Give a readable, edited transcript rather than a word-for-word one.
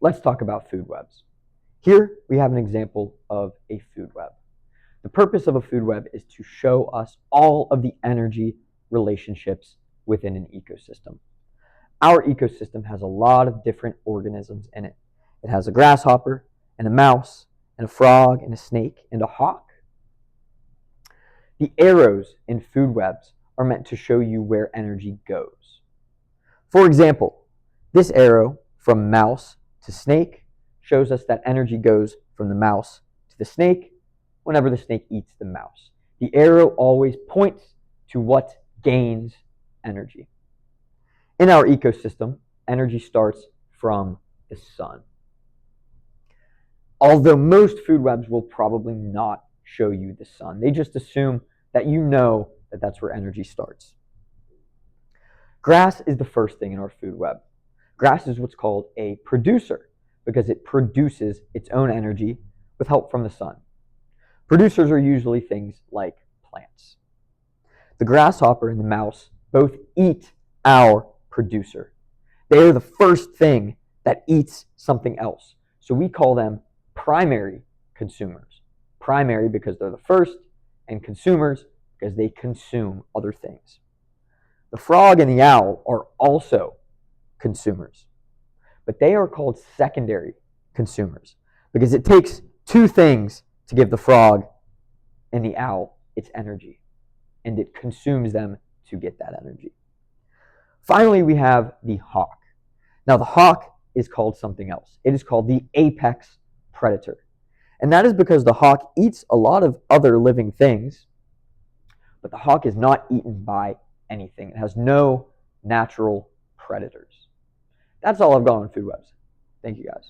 Let's talk about food webs. Here we have an example of a food web. The purpose of a food web is to show us all of the energy relationships within an ecosystem. Our ecosystem has a lot of different organisms in it. It has a grasshopper, and a mouse, and a frog, and a snake, and a hawk. The arrows in food webs are meant to show you where energy goes. For example, this arrow from mouse to snake shows us that energy goes from the mouse to the snake whenever the snake eats the mouse. The arrow always points to what gains energy. In our ecosystem, energy starts from the sun. Although most food webs will probably not show you the sun, they just assume that you know that that's where energy starts. Grass is the first thing in our food web. Grass is what's called a producer because it produces its own energy with help from the sun. Producers are usually things like plants. The grasshopper and the mouse both eat our producer. They are the first thing that eats something else. So we call them primary consumers. Primary because they're the first, and consumers because they consume other things. The frog and the owl are also consumers, but they are called secondary consumers because it takes two things to give the frog and the owl its energy, and it consumes them to get that energy. Finally, we have the hawk. Now, the hawk is called something else. It is called the apex predator, and that is because the hawk eats a lot of other living things, but the hawk is not eaten by anything. It has no natural predators. That's all I've got on food webs. Thank you, guys.